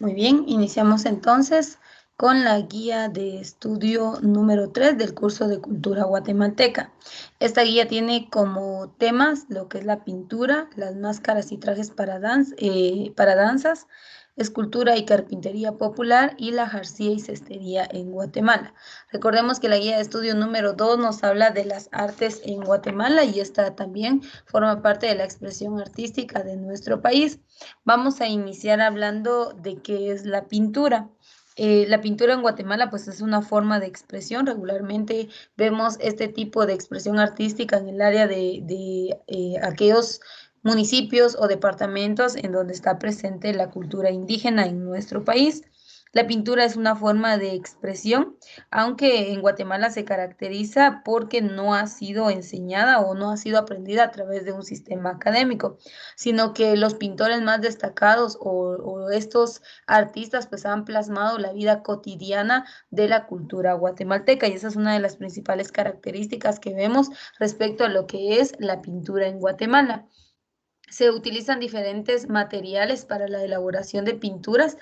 Muy bien, iniciamos entonces con la guía de estudio número 3 del curso de cultura guatemalteca. Esta guía tiene como temas lo que es la pintura, las máscaras y trajes para danzas, escultura y carpintería popular y la jarcía y cestería en Guatemala. Recordemos que la guía de estudio número 2 nos habla de las artes en Guatemala y esta también forma parte de la expresión artística de nuestro país. Vamos a iniciar hablando de qué es la pintura. La pintura en Guatemala pues es una forma de expresión. Regularmente vemos este tipo de expresión artística en el área de aquellos municipios o departamentos en donde está presente la cultura indígena en nuestro país. La pintura es una forma de expresión, aunque en Guatemala se caracteriza porque no ha sido enseñada o no ha sido aprendida a través de un sistema académico, sino que los pintores más destacados o estos artistas pues han plasmado la vida cotidiana de la cultura guatemalteca y esa es una de las principales características que vemos respecto a lo que es la pintura en Guatemala. Se utilizan diferentes materiales para la elaboración de pinturas.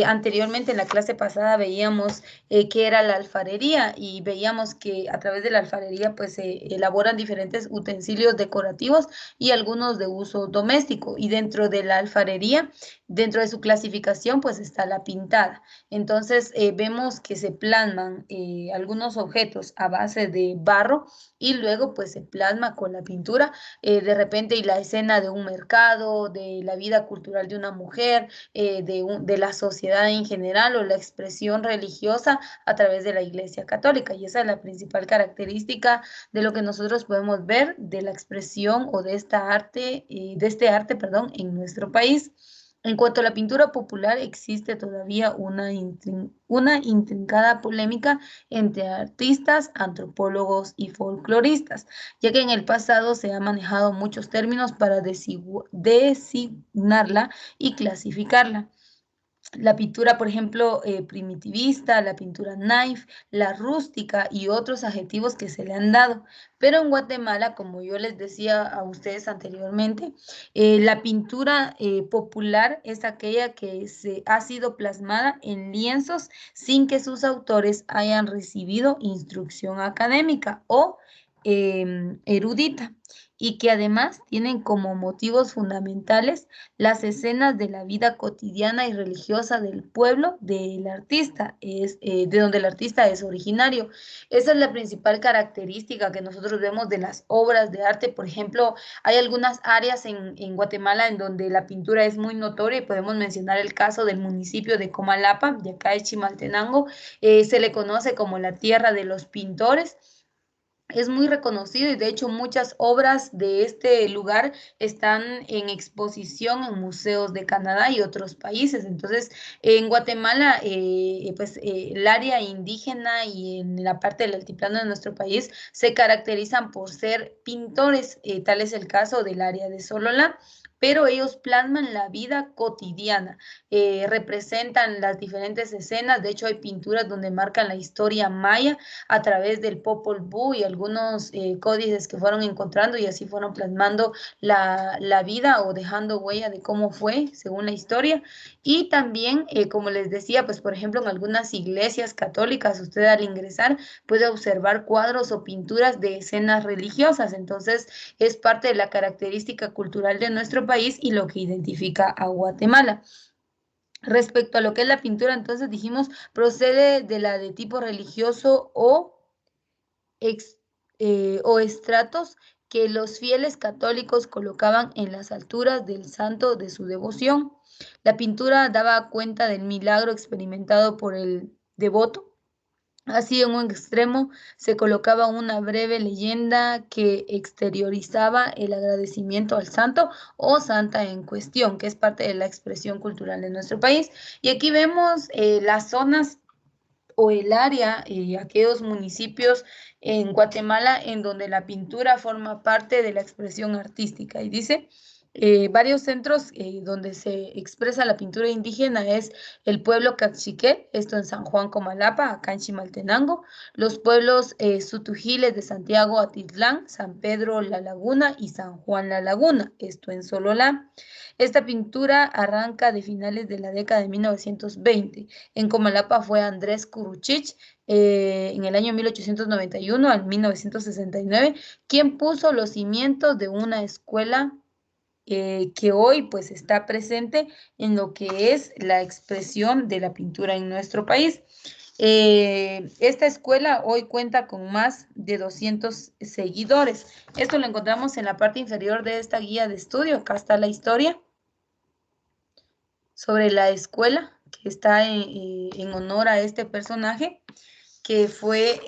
Anteriormente en la clase pasada veíamos qué era la alfarería y veíamos que a través de la alfarería pues se elaboran diferentes utensilios decorativos y algunos de uso doméstico. Y dentro de la alfarería, dentro de su clasificación pues está la pintada. Entonces vemos que se plasman algunos objetos a base de barro y luego pues se plasma con la pintura de repente y la escena de un mercado, de la vida cultural de una mujer, de la sociedad en general o la expresión religiosa a través de la Iglesia Católica. Y esa es la principal característica de lo que nosotros podemos ver de la expresión o de esta arte, perdón, en nuestro país. En cuanto a la pintura popular, existe todavía una intrincada polémica entre artistas, antropólogos y folcloristas, ya que en el pasado se han manejado muchos términos para designarla y clasificarla. La pintura, por ejemplo, primitivista, la pintura naif, la rústica y otros adjetivos que se le han dado. Pero en Guatemala, como yo les decía a ustedes anteriormente, la pintura popular es aquella que ha sido plasmada en lienzos sin que sus autores hayan recibido instrucción académica o erudita y que además tienen como motivos fundamentales las escenas de la vida cotidiana y religiosa del pueblo del artista, de donde el artista es originario. Esa es la principal característica que nosotros vemos de las obras de arte. Por ejemplo, hay algunas áreas en Guatemala en donde la pintura es muy notoria y podemos mencionar el caso del municipio de Comalapa, de acá de Chimaltenango. Se le conoce como la tierra de los pintores. Es muy reconocido y de hecho muchas obras de este lugar están en exposición en museos de Canadá y otros países. Entonces, en Guatemala, el área indígena y en la parte del altiplano de nuestro país se caracterizan por ser pintores. Tal es el caso del área de Sololá, pero ellos plasman la vida cotidiana, representan las diferentes escenas. De hecho, hay pinturas donde marcan la historia maya a través del Popol Vuh y algunos códices que fueron encontrando y así fueron plasmando la vida o dejando huella de cómo fue según la historia. Y también, como les decía, pues por ejemplo en algunas iglesias católicas usted al ingresar puede observar cuadros o pinturas de escenas religiosas. Entonces es parte de la característica cultural de nuestro país y lo que identifica a Guatemala. Respecto a lo que es la pintura, entonces dijimos, procede de la de tipo religioso ex- o estratos que los fieles católicos colocaban en las alturas del santo de su devoción. La pintura daba cuenta del milagro experimentado por el devoto. Así, en un extremo se colocaba una breve leyenda que exteriorizaba el agradecimiento al santo o santa en cuestión, que es parte de la expresión cultural de nuestro país. Y aquí vemos las zonas o el área, aquellos municipios en Guatemala en donde la pintura forma parte de la expresión artística. Y dice, Varios centros donde se expresa la pintura indígena es el pueblo Caxiquel, esto en San Juan Comalapa, acá en Chimaltenango, los pueblos Sutujiles de Santiago Atitlán, San Pedro La Laguna y San Juan La Laguna, esto en Sololá. Esta pintura arranca de finales de la década de 1920. En Comalapa fue Andrés Curuchich, en el año 1891 al 1969, quien puso los cimientos de una escuela que hoy pues está presente en lo que es la expresión de la pintura en nuestro país. Esta escuela hoy cuenta con más de 200 seguidores. Esto lo encontramos en la parte inferior de esta guía de estudio. Acá está la historia sobre la escuela que está en honor a este personaje que fue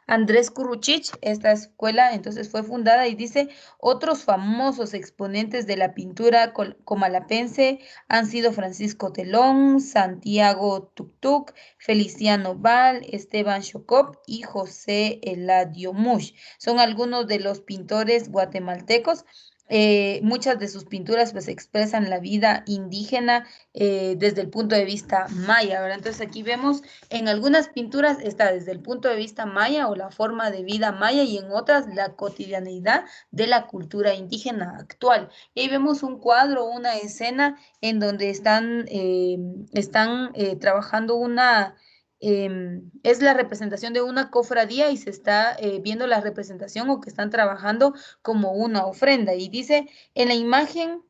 Andrés Kuruchich. Esta escuela entonces fue fundada y dice, otros famosos exponentes de la pintura comalapense han sido Francisco Telón, Santiago Tuktuk, Feliciano Val, Esteban Chocop y José Eladio Mush. Son algunos de los pintores guatemaltecos. Muchas de sus pinturas pues expresan la vida indígena desde el punto de vista maya, ¿verdad? Entonces aquí vemos en algunas pinturas está desde el punto de vista maya o la forma de vida maya y en otras la cotidianeidad de la cultura indígena actual. Y ahí vemos un cuadro, una escena en donde están trabajando es la representación de una cofradía y se está viendo la representación o que están trabajando como una ofrenda. Y dice, en la imagen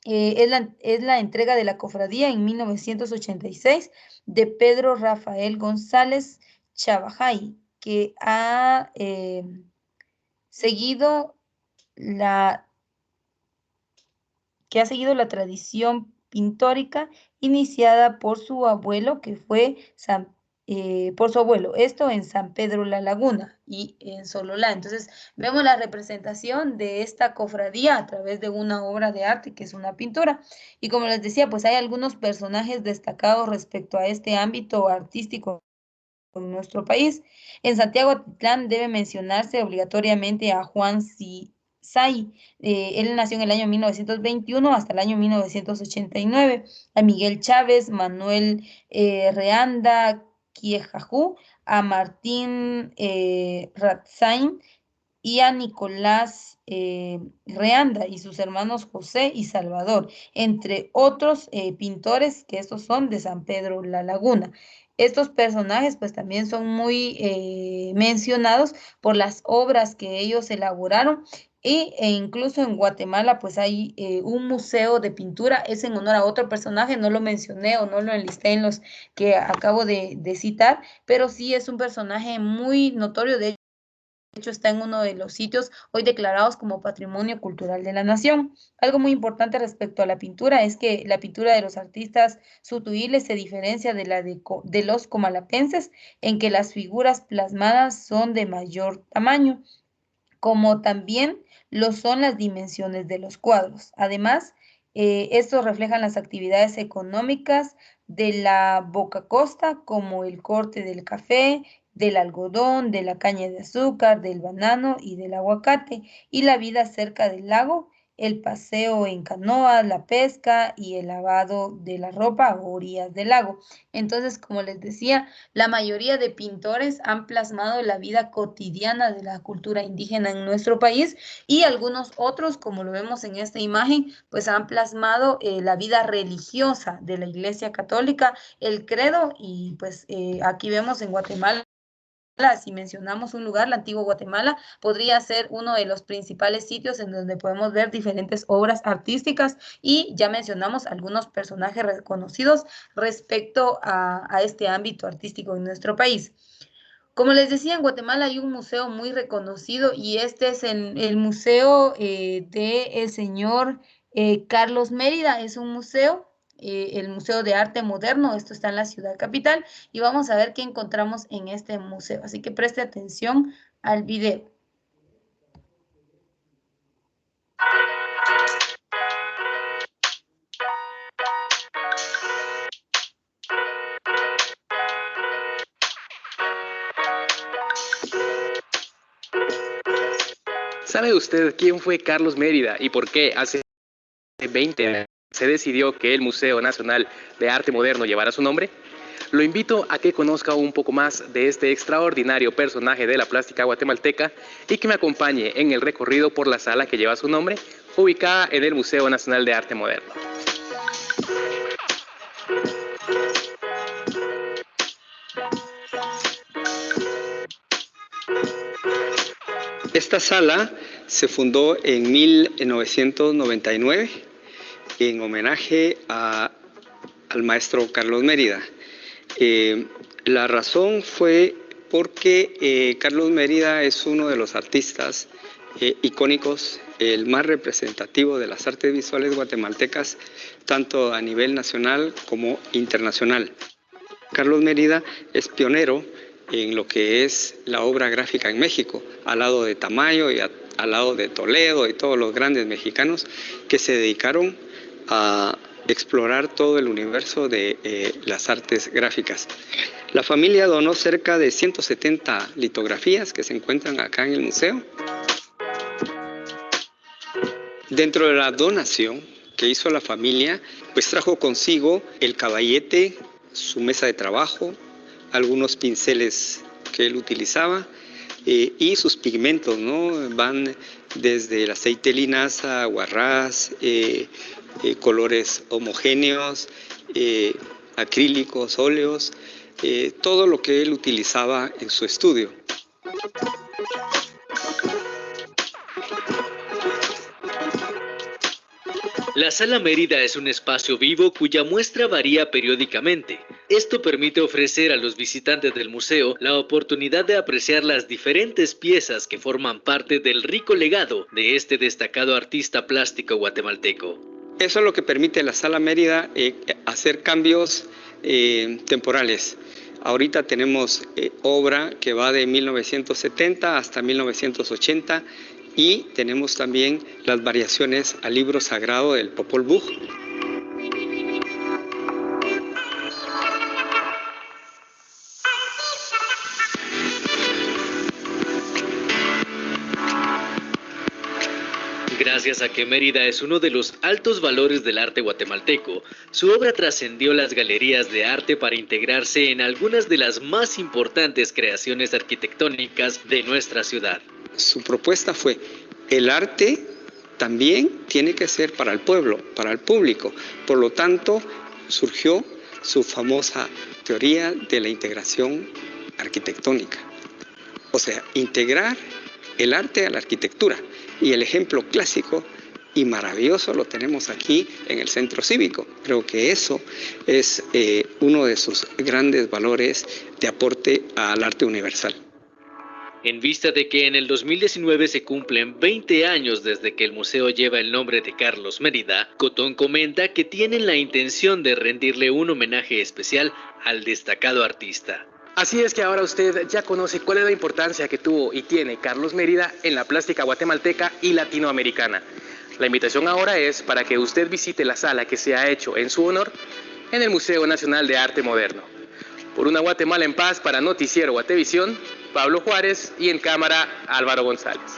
es la entrega de la cofradía en 1986 de Pedro Rafael González Chabajay, seguido la, que ha seguido la tradición pintórica iniciada por su abuelo, por su abuelo, esto en San Pedro La Laguna y en Sololá. Entonces, vemos la representación de esta cofradía a través de una obra de arte que es una pintura. Y como les decía, pues hay algunos personajes destacados respecto a este ámbito artístico en nuestro país. En Santiago Atitlán debe mencionarse obligatoriamente a Juan Say. Él nació en el año 1921 hasta el año 1989. A Miguel Chávez, Manuel Reanda Quiejajú, a Martín Ratzain y a Nicolás Reanda y sus hermanos José y Salvador, entre otros pintores que estos son de San Pedro La Laguna. Estos personajes pues también son muy mencionados por las obras que ellos elaboraron e incluso en Guatemala pues hay un museo de pintura, es en honor a otro personaje, no lo mencioné o no lo enlisté en los que acabo de citar, pero sí es un personaje muy notorio. De hecho, está en uno de los sitios hoy declarados como Patrimonio Cultural de la Nación. Algo muy importante respecto a la pintura es que la pintura de los artistas sutuiles se diferencia de la de los comalapenses en que las figuras plasmadas son de mayor tamaño, como también lo son las dimensiones de los cuadros. Además, estos reflejan las actividades económicas de la Boca Costa, como el corte del café, del algodón, de la caña de azúcar, del banano y del aguacate, y la vida cerca del lago, el paseo en canoa, la pesca y el lavado de la ropa a orillas del lago. Entonces, como les decía, la mayoría de pintores han plasmado la vida cotidiana de la cultura indígena en nuestro país y algunos otros, como lo vemos en esta imagen, pues han plasmado la vida religiosa de la Iglesia Católica, el credo y pues aquí vemos en Guatemala. Si mencionamos un lugar, la antigua Guatemala, podría ser uno de los principales sitios en donde podemos ver diferentes obras artísticas y ya mencionamos algunos personajes reconocidos respecto a este ámbito artístico en nuestro país. Como les decía, en Guatemala hay un museo muy reconocido y este es el museo del señor Carlos Mérida. Es un museo, el Museo de Arte Moderno. Esto está en la ciudad capital y vamos a ver qué encontramos en este museo. Así que preste atención al video. ¿Sabe usted quién fue Carlos Mérida y por qué hace 20 años se decidió que el Museo Nacional de Arte Moderno llevara su nombre? Lo invito a que conozca un poco más de este extraordinario personaje de la plástica guatemalteca y que me acompañe en el recorrido por la sala que lleva su nombre, ubicada en el Museo Nacional de Arte Moderno. Esta sala se fundó en 1999 en homenaje al maestro Carlos Mérida. La razón fue porque Carlos Mérida es uno de los artistas icónicos, el más representativo de las artes visuales guatemaltecas, tanto a nivel nacional como internacional. Carlos Mérida es pionero en lo que es la obra gráfica en México, al lado de Tamayo y al lado de Toledo y todos los grandes mexicanos que se dedicaron a explorar todo el universo de las artes gráficas. La familia donó cerca de 170 litografías que se encuentran acá en el museo. Dentro de la donación que hizo la familia, pues trajo consigo el caballete, su mesa de trabajo, algunos pinceles que él utilizaba y sus pigmentos, ¿no? Van desde el aceite de linaza, guarrás, colores homogéneos, acrílicos, óleos, todo lo que él utilizaba en su estudio. La Sala Mérida es un espacio vivo cuya muestra varía periódicamente. Esto permite ofrecer a los visitantes del museo la oportunidad de apreciar las diferentes piezas que forman parte del rico legado de este destacado artista plástico guatemalteco. Eso es lo que permite a la Sala Mérida hacer cambios temporales. Ahorita tenemos obra que va de 1970 hasta 1980 y tenemos también las variaciones al libro sagrado del Popol Vuh. Gracias a que Mérida es uno de los altos valores del arte guatemalteco, su obra trascendió las galerías de arte para integrarse en algunas de las más importantes creaciones arquitectónicas de nuestra ciudad. Su propuesta fue: el arte también tiene que ser para el pueblo, para el público. Por lo tanto, surgió su famosa teoría de la integración arquitectónica. O sea, integrar el arte a la arquitectura. Y el ejemplo clásico y maravilloso lo tenemos aquí en el Centro Cívico. Creo que eso es uno de sus grandes valores de aporte al arte universal. En vista de que en el 2019 se cumplen 20 años desde que el museo lleva el nombre de Carlos Mérida, Cotón comenta que tienen la intención de rendirle un homenaje especial al destacado artista. Así es que ahora usted ya conoce cuál es la importancia que tuvo y tiene Carlos Mérida en la plástica guatemalteca y latinoamericana. La invitación ahora es para que usted visite la sala que se ha hecho en su honor en el Museo Nacional de Arte Moderno. Por una Guatemala en paz para Noticiero Guatevisión, Pablo Juárez, y en cámara Álvaro González.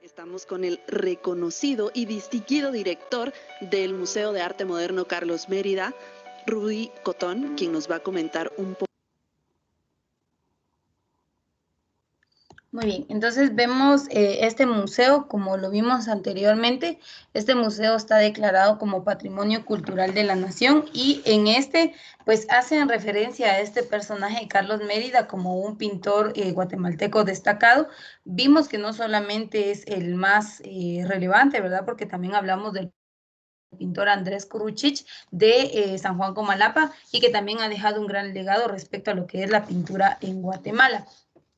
Estamos con el reconocido y distinguido director del Museo de Arte Moderno Carlos Mérida, Rudy Cotón, quien nos va a comentar un poco. Muy bien, entonces vemos este museo, como lo vimos anteriormente. Este museo está declarado como Patrimonio Cultural de la Nación y en pues hacen referencia a este personaje, Carlos Mérida, como un pintor guatemalteco destacado. Vimos que no solamente es el más relevante, ¿verdad? Porque también hablamos del pintor Andrés Kuruchich de San Juan Comalapa y que también ha dejado un gran legado respecto a lo que es la pintura en Guatemala.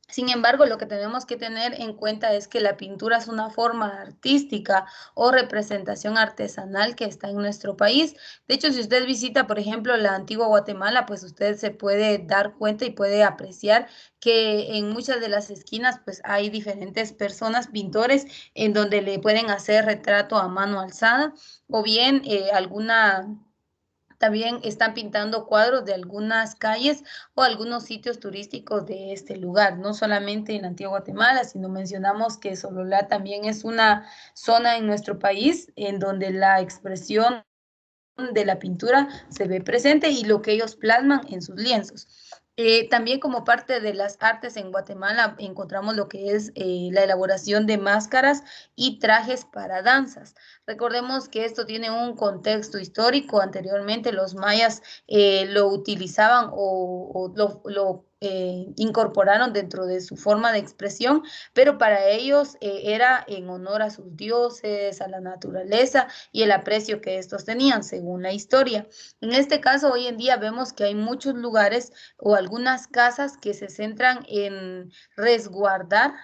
Sin embargo, lo que tenemos que tener en cuenta es que la pintura es una forma artística o representación artesanal que está en nuestro país. De hecho, si usted visita, por ejemplo, la antigua Guatemala, pues usted se puede dar cuenta y puede apreciar que en muchas de las esquinas, pues hay diferentes personas, pintores, en donde le pueden hacer retrato a mano alzada o bien alguna también están pintando cuadros de algunas calles o algunos sitios turísticos de este lugar, no solamente en Antigua Guatemala, sino mencionamos que Sololá también es una zona en nuestro país en donde la expresión de la pintura se ve presente y lo que ellos plasman en sus lienzos. También como parte de las artes en Guatemala encontramos lo que es la elaboración de máscaras y trajes para danzas. Recordemos que esto tiene un contexto histórico. Anteriormente los mayas lo utilizaban o lo incorporaron dentro de su forma de expresión, pero para ellos era en honor a sus dioses, a la naturaleza y el aprecio que estos tenían, según la historia. En este caso, hoy en día vemos que hay muchos lugares o algunas casas que se centran en resguardar,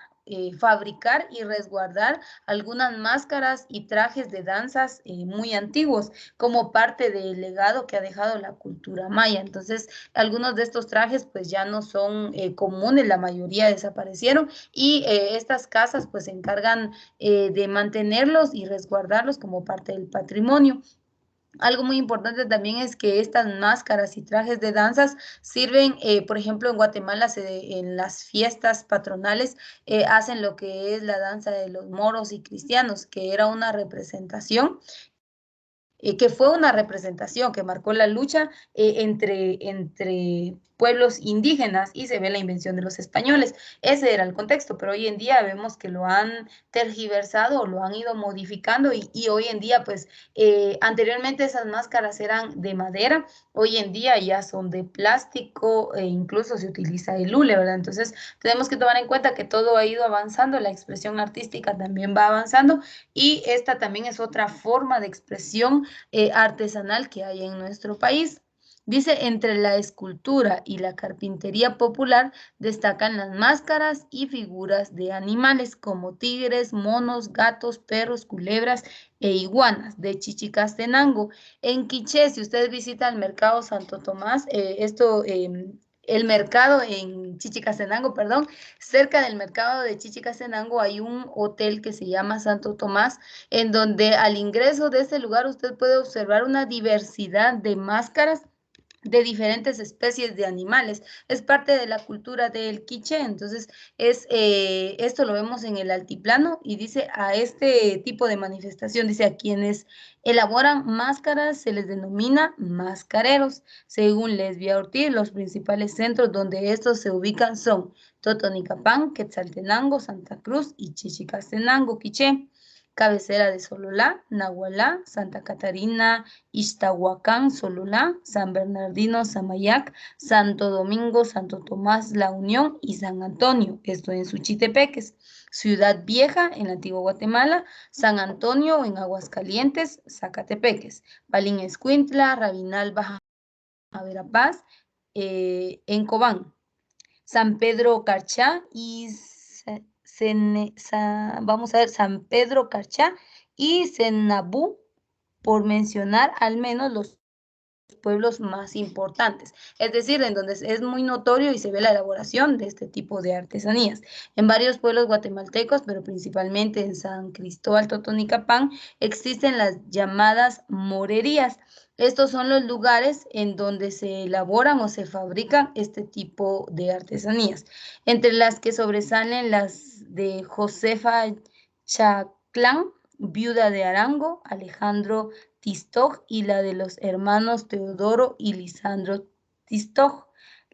fabricar y resguardar algunas máscaras y trajes de danzas muy antiguos como parte del legado que ha dejado la cultura maya. Entonces, algunos de estos trajes pues ya no son comunes, la mayoría desaparecieron y estas casas pues se encargan de mantenerlos y resguardarlos como parte del patrimonio. Algo muy importante también es que estas máscaras y trajes de danzas sirven, por ejemplo, en Guatemala en las fiestas patronales hacen lo que es la danza de los moros y cristianos, que era una representación que fue una representación que marcó la lucha entre pueblos indígenas y se ve la invención de los españoles. Ese era el contexto, pero hoy en día vemos que lo han tergiversado o lo han ido modificando y hoy en día, pues, anteriormente esas máscaras eran de madera, hoy en día ya son de plástico e incluso se utiliza el hule, ¿verdad? Entonces, tenemos que tomar en cuenta que todo ha ido avanzando, la expresión artística también va avanzando y esta también es otra forma de expresión artesanal que hay en nuestro país. Dice, entre la escultura y la carpintería popular destacan las máscaras y figuras de animales como tigres, monos, gatos, perros, culebras e iguanas de Chichicastenango. En Quiché, si usted visita el mercado Santo Tomás, el mercado en Chichicastenango, perdón, cerca del mercado de Chichicastenango hay un hotel que se llama Santo Tomás en donde al ingreso de este lugar usted puede observar una diversidad de máscaras de diferentes especies de animales. Es parte de la cultura del quiché, entonces esto lo vemos en el altiplano y dice a este tipo de manifestación, dice a quienes elaboran máscaras se les denomina mascareros. Según Lesbia Ortiz, los principales centros donde estos se ubican son Totonicapán, Quetzaltenango, Santa Cruz y Chichicastenango, Quiché. Cabecera de Sololá, Nahualá, Santa Catarina, Ixtahuacán, Sololá, San Bernardino, Samayac, Santo Domingo, Santo Tomás, La Unión y San Antonio, esto en Suchitepeques. Ciudad Vieja, en la antigua Guatemala, San Antonio, en Aguascalientes, Zacatepeques, Palín Escuintla, Rabinal, Baja Verapaz, en Cobán, San Pedro Carchá y vamos a ver, San Pedro Carchá y Cenabú, por mencionar al menos los pueblos más importantes, es decir, en donde es muy notorio y se ve la elaboración de este tipo de artesanías. En varios pueblos guatemaltecos, pero principalmente en San Cristóbal Totonicapán, existen las llamadas morerías. Estos son los lugares en donde se elaboran o se fabrican este tipo de artesanías, entre las que sobresalen las de Josefa Chaclán, viuda de Arango, Alejandro Tistoj y la de los hermanos Teodoro y Lisandro Tistoj.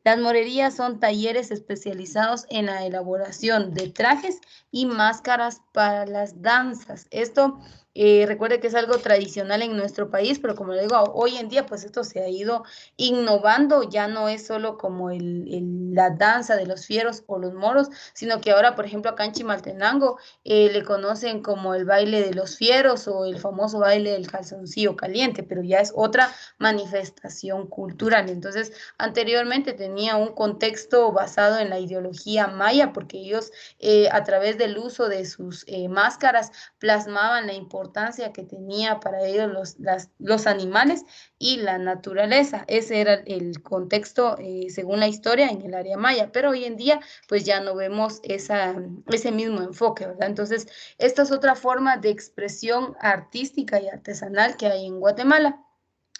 Las morerías son talleres especializados en la elaboración de trajes y máscaras para las danzas. Esto recuerde que es algo tradicional en nuestro país, pero como le digo, hoy en día pues esto se ha ido innovando, ya no es solo como la danza de los fieros o los moros, sino que ahora, por ejemplo, acá en Chimaltenango le conocen como el baile de los fieros o el famoso baile del calzoncillo caliente, pero ya es otra manifestación cultural. Entonces, anteriormente tenía un contexto basado en la ideología maya, porque ellos a través del uso de sus máscaras plasmaban la importancia que tenía para ellos los animales y la naturaleza. Ese era el contexto, según la historia, en el área maya, pero hoy en día pues ya no vemos ese mismo enfoque, ¿verdad? Entonces, esta es otra forma de expresión artística y artesanal que hay en Guatemala.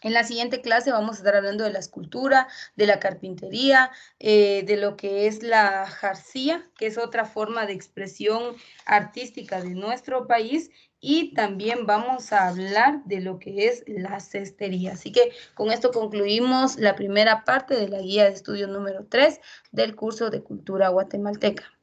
En la siguiente clase vamos a estar hablando de la escultura, de la carpintería, de lo que es la jarcía, que es otra forma de expresión artística de nuestro país, y también vamos a hablar de lo que es la cestería. Así que con esto concluimos la primera parte de la guía de estudio número 3 del curso de cultura guatemalteca.